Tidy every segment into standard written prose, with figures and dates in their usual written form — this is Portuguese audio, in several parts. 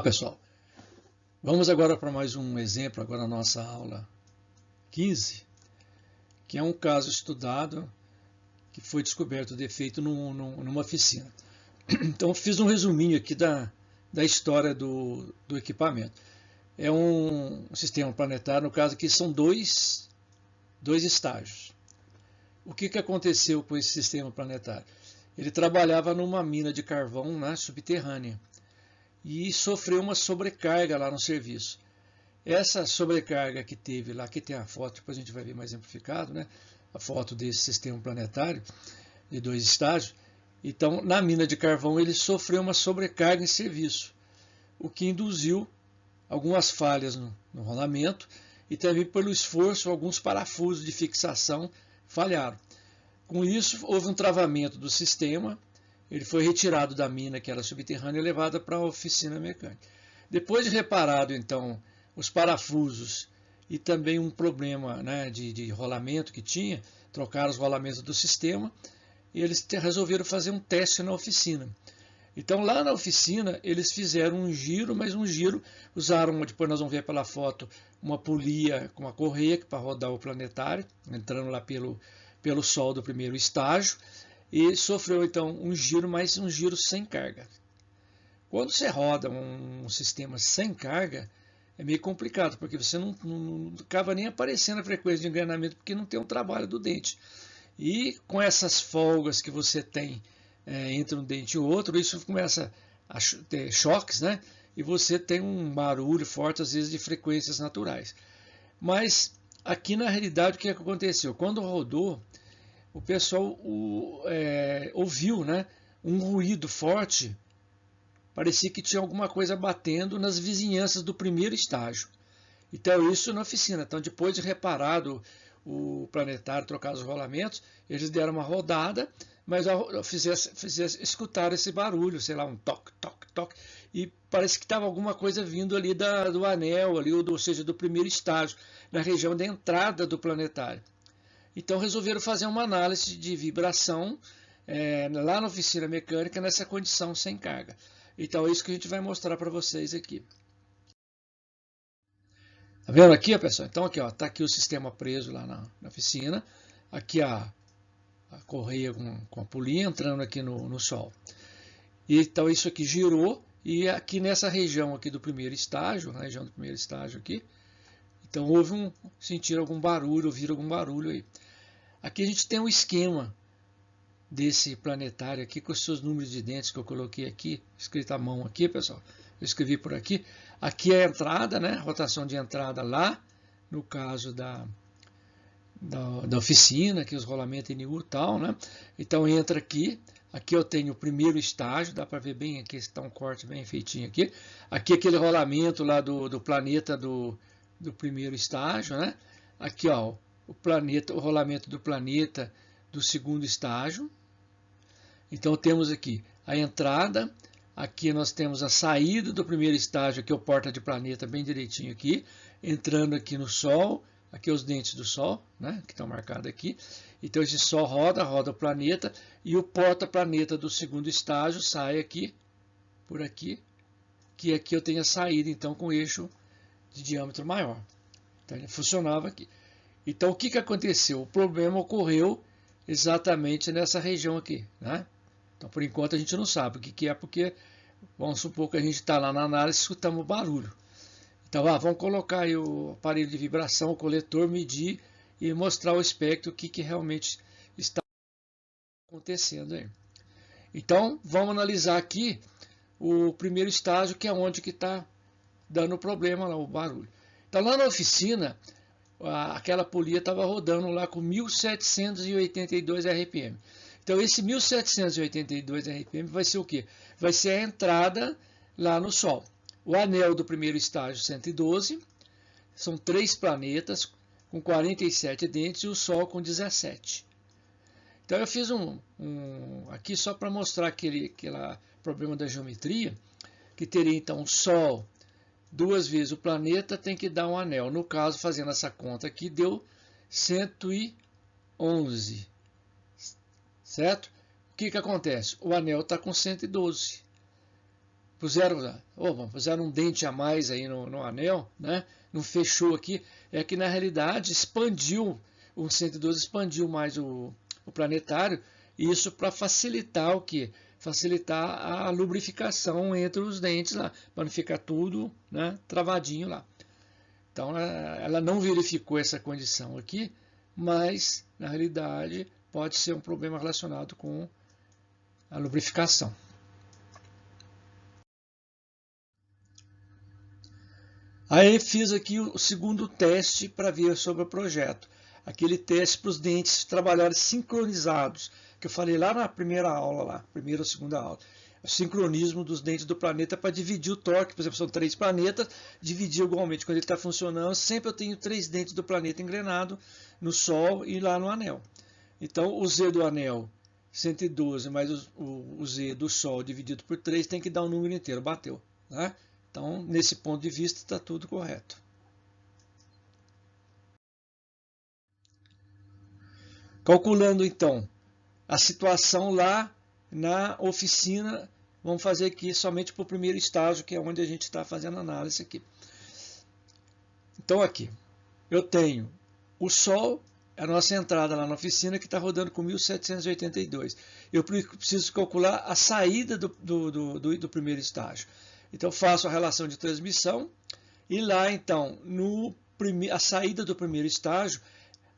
pessoal, vamos agora para mais um exemplo, agora na nossa aula 15, que é um caso estudado que foi descoberto defeito numa oficina. Então fiz um resuminho aqui da história do equipamento. É um sistema planetário, no caso aqui são dois estágios. O que aconteceu com esse sistema planetário? Ele trabalhava numa mina de carvão, né, subterrânea, e sofreu uma sobrecarga lá no serviço. Essa sobrecarga que teve lá, aqui tem a foto, depois a gente vai ver mais exemplificado, né? A foto desse sistema planetário de dois estágios. Então, na mina de carvão, ele sofreu uma sobrecarga em serviço, o que induziu algumas falhas no rolamento e também pelo esforço, alguns parafusos de fixação falharam. Com isso, houve um travamento do sistema. Ele foi retirado da mina, que era subterrânea, e levado para a oficina mecânica. Depois de reparado, então, os parafusos e também um problema, né, de rolamento que tinha, trocaram os rolamentos do sistema, e eles resolveram fazer um teste na oficina. Então, lá na oficina, eles fizeram um giro, mas um giro, usaram, depois nós vamos ver pela foto, uma polia com uma correia para rodar o planetário, entrando lá pelo Sol do primeiro estágio, e sofreu então um giro, mas um giro sem carga. Quando você roda um sistema sem carga, é meio complicado, porque você não acaba nem aparecendo a frequência de engrenamento, porque não tem um trabalho do dente. E com essas folgas que você tem entre um dente e outro, isso começa a ter choques, né? E você tem um barulho forte, às vezes, de frequências naturais. Mas aqui na realidade o que aconteceu? Quando rodou, o pessoal ouviu, né, um ruído forte, parecia que tinha alguma coisa batendo nas vizinhanças do primeiro estágio. Então isso na oficina. Então depois de reparado o planetário, trocar os rolamentos, eles deram uma rodada, mas escutaram esse barulho, sei lá, um toque, toque, toque, e parece que estava alguma coisa vindo ali do anel, ali, ou seja, do primeiro estágio, na região da entrada do planetário. Então resolveram fazer uma análise de vibração lá na oficina mecânica nessa condição sem carga. Então é isso que a gente vai mostrar para vocês aqui. Tá vendo aqui, pessoal? Então aqui, ó, tá aqui o sistema preso lá na oficina. Aqui a correia com a polia entrando aqui no Sol. E, então isso aqui girou e aqui nessa região aqui do primeiro estágio, na região do primeiro estágio aqui, então houve sentiram algum barulho, ouviram algum barulho aí. Aqui a gente tem um esquema desse planetário aqui com os seus números de dentes que eu coloquei aqui, escrito à mão aqui, pessoal. Eu escrevi por aqui. Aqui é a entrada, né? Rotação de entrada lá, no caso da oficina, aqui os rolamentos NU e tal, né? Então entra aqui. Aqui eu tenho o primeiro estágio, dá para ver bem aqui, está um corte bem feitinho aqui. Aqui aquele rolamento lá do planeta do primeiro estágio, né? Aqui, ó, o rolamento do planeta do segundo estágio. Então temos aqui a entrada, aqui nós temos a saída do primeiro estágio, aqui é o porta de planeta bem direitinho aqui, entrando aqui no Sol, aqui os dentes do Sol, né, que estão marcados aqui. Então esse Sol roda o planeta e o porta-planeta do segundo estágio sai aqui, por aqui, que aqui eu tenho a saída então com eixo de diâmetro maior. Então ele funcionava aqui. Então o que aconteceu? O problema ocorreu exatamente nessa região aqui, né? Então por enquanto a gente não sabe o que é, porque vamos supor que a gente está lá na análise e escutamos barulho. Então vamos colocar aí o aparelho de vibração, o coletor, medir e mostrar o espectro, o que realmente está acontecendo aí. Então vamos analisar aqui o primeiro estágio, que é onde que está dando o problema lá, o barulho. Então lá na oficina, aquela polia estava rodando lá com 1782 RPM. Então esse 1782 RPM vai ser o quê? Vai ser a entrada lá no Sol. O anel do primeiro estágio 112, são 3 planetas com 47 dentes e o Sol com 17. Então eu fiz aqui só para mostrar aquele problema da geometria, que teria então o Sol 2 vezes o planeta, tem que dar um anel. No caso, fazendo essa conta aqui, deu 111. Certo? O que acontece? O anel está com 112. puseram um dente a mais aí no anel, né? Não fechou aqui, é que na realidade expandiu, o 112 expandiu mais o planetário, isso para facilitar o quê? Facilitar a lubrificação entre os dentes lá, para não ficar tudo, né, travadinho lá. Então ela não verificou essa condição aqui, mas na realidade pode ser um problema relacionado com a lubrificação. Aí fiz aqui o segundo teste para ver sobre o projeto. Aquele teste para os dentes trabalharem sincronizados, que eu falei lá na primeira aula, lá, primeira ou segunda aula. O sincronismo dos dentes do planeta para dividir o torque. Por exemplo, são 3 planetas, dividir igualmente. Quando ele está funcionando, sempre eu tenho 3 dentes do planeta engrenado no Sol e lá no anel. Então, o Z do anel, 112, mais o Z do Sol dividido por 3, tem que dar um número inteiro, bateu, né? Então, nesse ponto de vista, está tudo correto. Calculando, então, a situação lá na oficina, vamos fazer aqui somente para o primeiro estágio, que é onde a gente está fazendo análise aqui. Então, aqui, eu tenho o Sol, a nossa entrada lá na oficina, que está rodando com 1782. Eu preciso calcular a saída do primeiro estágio. Então, faço a relação de transmissão e lá, então, a saída do primeiro estágio,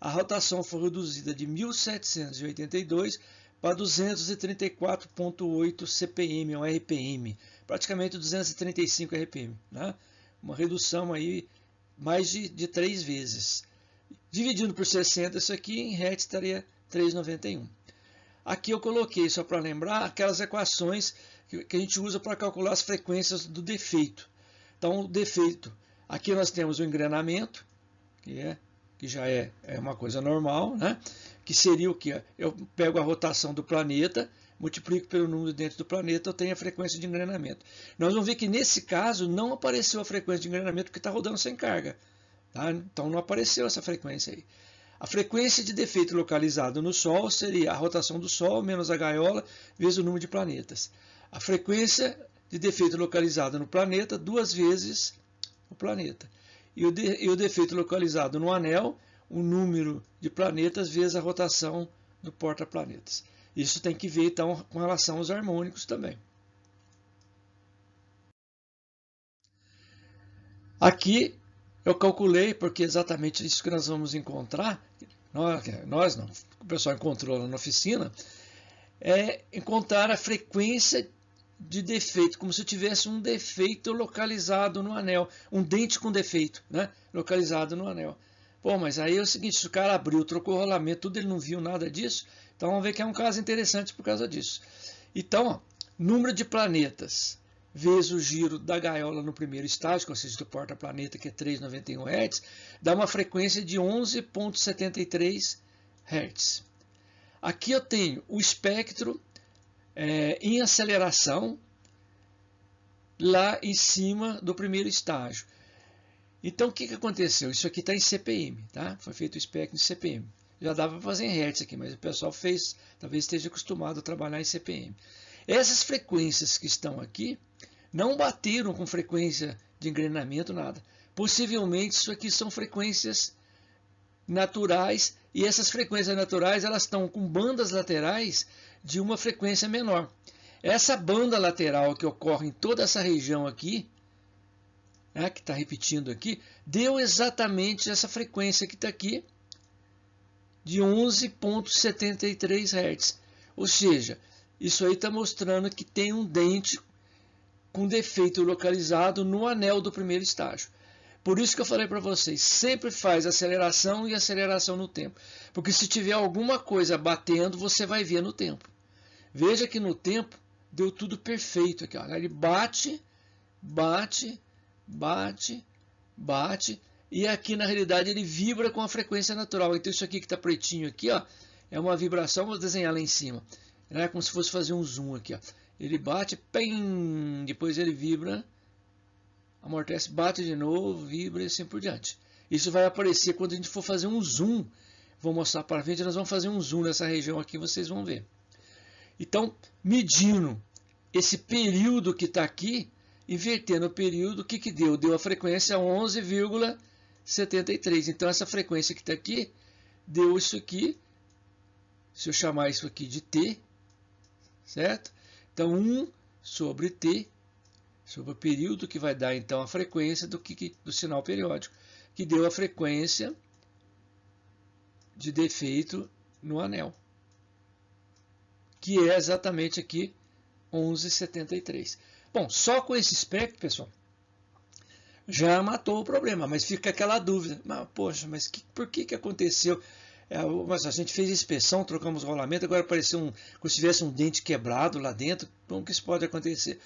a rotação foi reduzida de 1782 para 234,8 CPM, ou RPM, praticamente 235 RPM, né? Uma redução aí mais de 3 vezes. Dividindo por 60, isso aqui em Hertz estaria 391. Aqui eu coloquei, só para lembrar, aquelas equações que a gente usa para calcular as frequências do defeito. Então, o defeito, aqui nós temos o engrenamento, que já é uma coisa normal, né? Que seria o que? Eu pego a rotação do planeta, multiplico pelo número dentro do planeta, eu tenho a frequência de engrenamento. Nós vamos ver que nesse caso não apareceu a frequência de engrenamento porque está rodando sem carga. Tá? Então não apareceu essa frequência aí. A frequência de defeito localizado no Sol seria a rotação do Sol menos a gaiola vezes o número de planetas. A frequência de defeito localizado no planeta, 2 vezes o planeta. E o defeito localizado no anel, o número de planetas vezes a rotação do porta-planetas. Isso tem que ver, então, com relação aos harmônicos também. Aqui eu calculei, porque é exatamente isso que nós vamos encontrar, nós não, o pessoal encontrou lá na oficina, é encontrar a frequência de defeito, como se tivesse um defeito localizado no anel, um dente com defeito, né, localizado no anel. Pô, mas aí é o seguinte, se o cara abriu, trocou o rolamento, tudo, ele não viu nada disso, então vamos ver que é um caso interessante por causa disso. Então, ó, número de planetas vezes o giro da gaiola no primeiro estágio, ou seja, do porta-planeta, que é 391 Hz, dá uma frequência de 11,73 Hz. Aqui eu tenho o espectro em aceleração lá em cima do primeiro estágio. Então, o que aconteceu? Isso aqui está em CPM, tá? Foi feito o espectro em CPM. Já dava para fazer em Hertz aqui, mas o pessoal fez, talvez esteja acostumado a trabalhar em CPM. Essas frequências que estão aqui não bateram com frequência de engrenamento, nada. Possivelmente isso aqui são frequências naturais, e essas frequências naturais elas estão com bandas laterais de uma frequência menor. Essa banda lateral que ocorre em toda essa região aqui, né, que está repetindo aqui, deu exatamente essa frequência que está aqui, de 11,73 Hz. Ou seja, isso aí está mostrando que tem um dente com defeito localizado no anel do primeiro estágio. Por isso que eu falei para vocês, sempre faz aceleração e aceleração no tempo. Porque se tiver alguma coisa batendo, você vai ver no tempo. Veja que no tempo deu tudo perfeito aqui. Ó. Ele bate, bate, bate, bate. E aqui na realidade ele vibra com a frequência natural. Então isso aqui que está pretinho aqui, ó, é uma vibração. Vou desenhar lá em cima. É como se fosse fazer um zoom aqui. Ó. Ele bate, pem, depois ele vibra, amortece, bate de novo, vibra e assim por diante. Isso vai aparecer quando a gente for fazer um zoom. Vou mostrar para frente, nós vamos fazer um zoom nessa região aqui, vocês vão ver. Então, medindo esse período que está aqui, invertendo o período, o que que deu? Deu a frequência 11,73. Então, essa frequência que está aqui, deu isso aqui, se eu chamar isso aqui de T, certo? Então, 1 sobre T, sobre o período, que vai dar, então, a frequência do sinal periódico, que deu a frequência de defeito no anel, que é exatamente aqui 11,73. Bom, só com esse espectro, pessoal, já matou o problema, mas fica aquela dúvida. Mas, poxa, mas por que aconteceu? Mas a gente fez inspeção, trocamos rolamento, agora apareceu como se tivesse um dente quebrado lá dentro. Como que isso pode acontecer?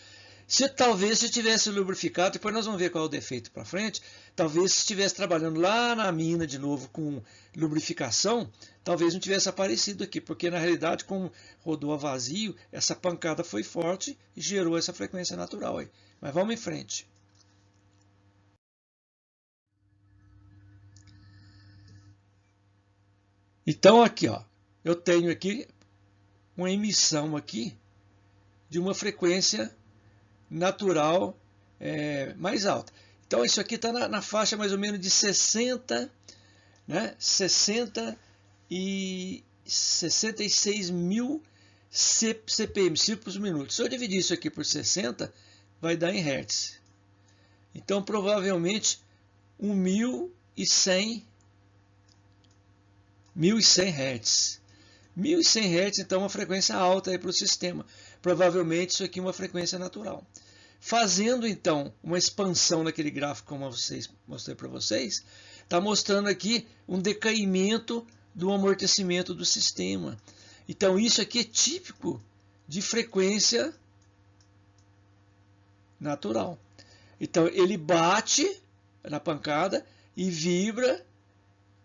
Talvez se tivesse lubrificado, depois nós vamos ver qual é o defeito para frente, talvez se estivesse trabalhando lá na mina de novo com lubrificação, talvez não tivesse aparecido aqui, porque na realidade, como rodou a vazio, essa pancada foi forte e gerou essa frequência natural aí. Mas vamos em frente. Então aqui, ó, eu tenho aqui uma emissão aqui de uma frequência natural mais alta. Então isso aqui está na faixa mais ou menos de 60, né? 60 e 66 mil CPM, ciclos por minuto. Se eu dividir isso aqui por 60, vai dar em Hertz. Então provavelmente 1.100 Hz. 1.100 Hz, então, é uma frequência alta para o sistema. Provavelmente isso aqui é uma frequência natural. Fazendo, então, uma expansão naquele gráfico, como eu mostrei para vocês, está mostrando aqui um decaimento do amortecimento do sistema. Então, isso aqui é típico de frequência natural. Então, ele bate na pancada e vibra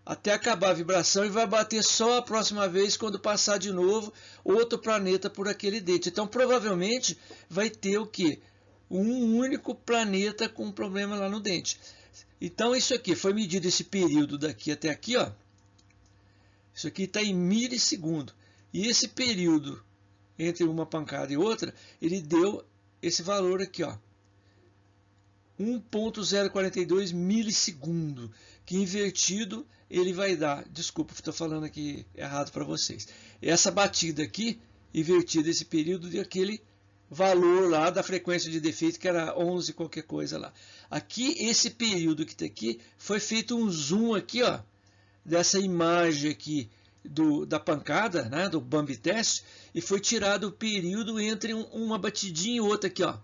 até acabar a vibração e vai bater só a próxima vez quando passar de novo outro planeta por aquele dente. Então, provavelmente, vai ter o quê? Um único planeta com problema lá no dente. Então, isso aqui, foi medido esse período daqui até aqui, ó. Isso aqui está em milissegundo. E esse período entre uma pancada e outra, ele deu esse valor aqui, ó. 1.042 milissegundo, que invertido ele vai dar, desculpa, estou falando aqui errado para vocês, essa batida aqui, invertida esse período de aquele valor lá da frequência de defeito, que era 11 qualquer coisa lá. Aqui, esse período que está aqui, foi feito um zoom aqui, ó, dessa imagem aqui da pancada, né, do Bambi Test, e foi tirado o período entre uma batidinha e outra aqui, ó.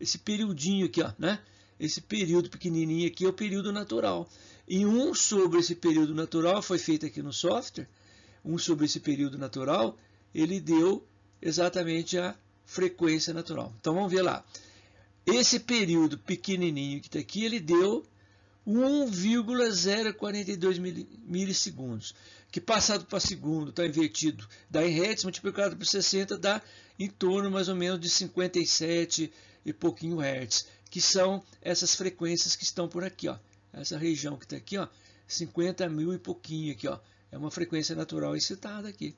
Esse periodinho aqui, ó, né? Esse período pequenininho aqui é o período natural. E 1 sobre esse período natural foi feito aqui no software. 1 sobre esse período natural, ele deu exatamente a frequência natural. Então vamos ver lá. Esse período pequenininho que está aqui, ele deu 1,042 milissegundos. Que passado para segundo está invertido, dá em Hertz, multiplicado por 60, dá em torno mais ou menos de 57 e pouquinho Hertz, que são essas frequências que estão por aqui, ó. Essa região que está aqui, ó, 50 mil e pouquinho aqui, ó, é uma frequência natural excitada aqui.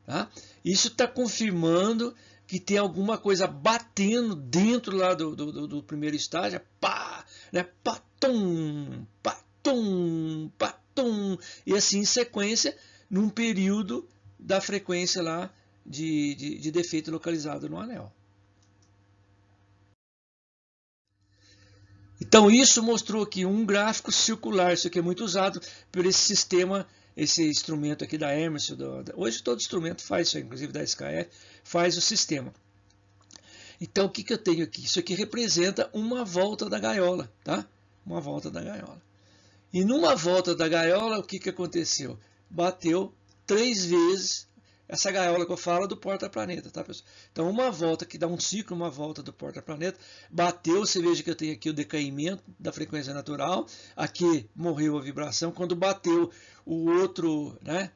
Tá? Isso está confirmando que tem alguma coisa batendo dentro lá do primeiro estágio, pá, né? Patum, patum, patum, e assim em sequência, num período da frequência lá de defeito localizado no anel. Então isso mostrou aqui um gráfico circular, isso aqui é muito usado por esse sistema, esse instrumento aqui da Emerson, hoje todo instrumento faz isso, inclusive da SKF, faz o sistema. Então o que eu tenho aqui? Isso aqui representa uma volta da gaiola, tá? Uma volta da gaiola. E numa volta da gaiola, o que aconteceu? Bateu 3 vezes essa gaiola que eu falo do porta-planeta, tá, pessoal? Então, uma volta que dá um ciclo, uma volta do porta-planeta, bateu, você veja que eu tenho aqui o decaimento da frequência natural, aqui morreu a vibração, quando bateu o outro, né,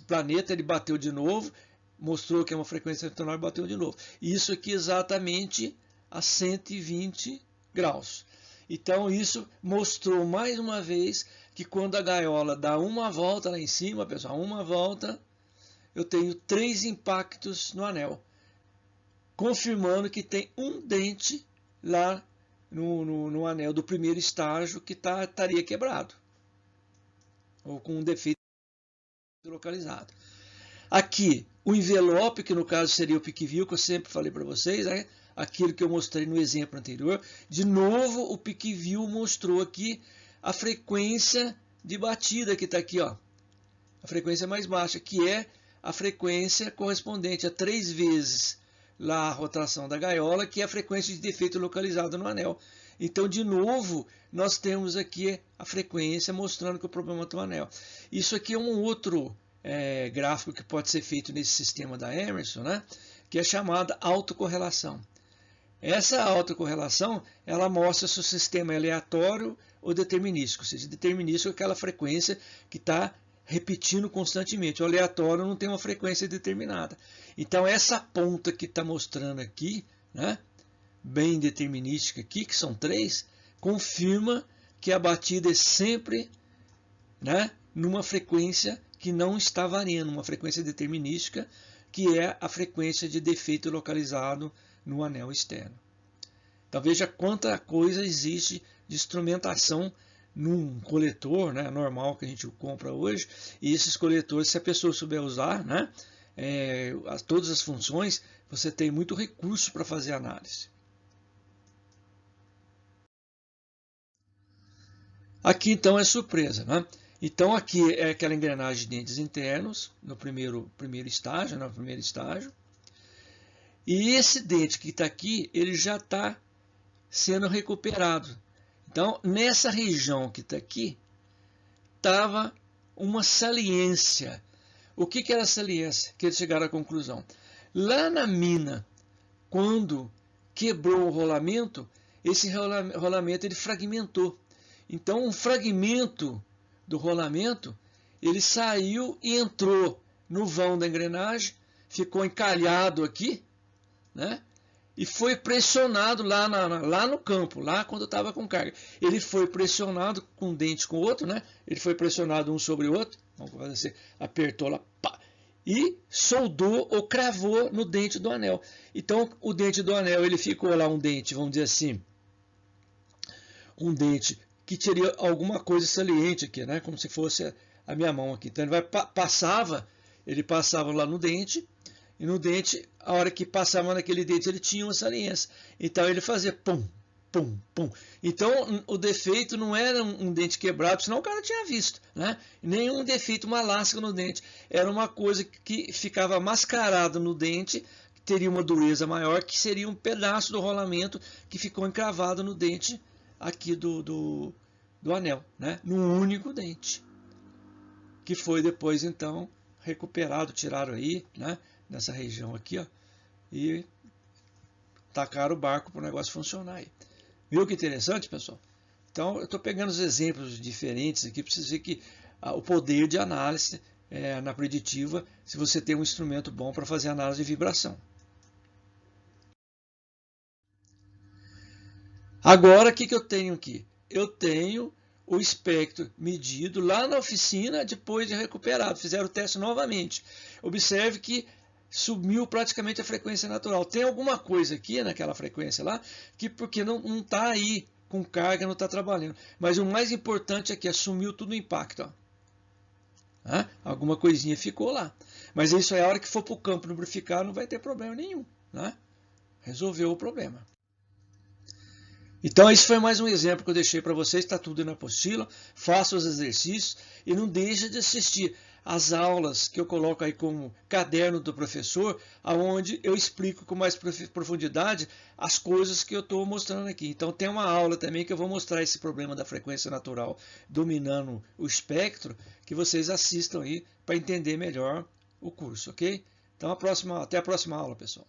planeta, ele bateu de novo, mostrou que é uma frequência natural e bateu de novo. Isso aqui exatamente a 120 graus. Então, isso mostrou mais uma vez que quando a gaiola dá uma volta lá em cima, pessoal, uma volta, eu tenho 3 impactos no anel. confirmando que tem um dente lá no anel do primeiro estágio que estaria quebrado, ou com um defeito localizado. Aqui, o envelope, que no caso seria o pique-view, que eu sempre falei para vocês, né? Aquilo que eu mostrei no exemplo anterior. De novo, o pique-view mostrou aqui a frequência de batida que está aqui, ó. A frequência mais baixa, que é a frequência correspondente a 3 vezes lá a rotação da gaiola, que é a frequência de defeito localizado no anel. Então, de novo, nós temos aqui a frequência mostrando que o problema está no anel. Isso aqui é um outro gráfico que pode ser feito nesse sistema da Emerson, né? Que é chamada autocorrelação. Essa autocorrelação, ela mostra se o sistema é aleatório ou determinístico. Ou seja, determinístico é aquela frequência que está repetindo constantemente. O aleatório não tem uma frequência determinada. Então, essa ponta que está mostrando aqui, né, bem determinística aqui, que são 3, confirma que a batida é sempre, né, numa frequência que não está variando, uma frequência determinística, que é a frequência de defeito localizado no anel externo. Então veja quanta coisa existe de instrumentação num coletor, né, normal que a gente compra hoje, e esses coletores, se a pessoa souber usar, né, todas as funções, você tem muito recurso para fazer análise. Aqui então é surpresa, né? Então aqui é aquela engrenagem de dentes internos no primeiro estágio, no primeiro estágio. E esse dente que está aqui, ele já está sendo recuperado. Então, nessa região que está aqui, estava uma saliência. O que era saliência? Que eles chegaram à conclusão. Lá na mina, quando quebrou o rolamento, esse rolamento ele fragmentou. Então, um fragmento do rolamento, ele saiu e entrou no vão da engrenagem, ficou encalhado aqui, né? E foi pressionado lá no campo, lá quando estava com carga. Ele foi pressionado com um dente com o outro, né? Ele foi pressionado um sobre o outro, vamos fazer assim, apertou lá, pá, e soldou ou cravou no dente do anel. Então, o dente do anel, ele ficou lá um dente, vamos dizer assim, um dente que teria alguma coisa saliente aqui, né? Como se fosse a minha mão aqui. Então, ele passava lá no dente, e no dente, a hora que passava naquele dente, ele tinha uma saliência. Então, ele fazia pum, pum, pum. Então, o defeito não era um dente quebrado, senão o cara tinha visto, né? Nenhum defeito, uma lasca no dente. Era uma coisa que ficava mascarada no dente, que teria uma dureza maior, que seria um pedaço do rolamento que ficou encravado no dente aqui do anel, né? Num único dente. Que foi depois, então, recuperado, tiraram aí, né? Nessa região aqui, ó, e tacaram o barco para o negócio funcionar aí. Viu que interessante, pessoal? Então, eu estou pegando os exemplos diferentes aqui para vocês verem que o poder de análise na preditiva, se você tem um instrumento bom para fazer análise de vibração. Agora, o que eu tenho aqui? Eu tenho o espectro medido lá na oficina depois de recuperado. Fizeram o teste novamente. Observe que sumiu praticamente a frequência natural. Tem alguma coisa aqui naquela frequência lá, que porque não está aí com carga, não está trabalhando. Mas o mais importante aqui é sumiu tudo o impacto. Ó. Alguma coisinha ficou lá. Mas isso é a hora que for para o campo lubrificar, não vai ter problema nenhum. Né? Resolveu o problema. Então, esse foi mais um exemplo que eu deixei para vocês. Está tudo na apostila. Faça os exercícios e não deixe de assistir as aulas que eu coloco aí como caderno do professor, onde eu explico com mais profundidade as coisas que eu estou mostrando aqui. Então tem uma aula também que eu vou mostrar esse problema da frequência natural dominando o espectro, que vocês assistam aí para entender melhor o curso, ok? Então até a próxima aula, pessoal.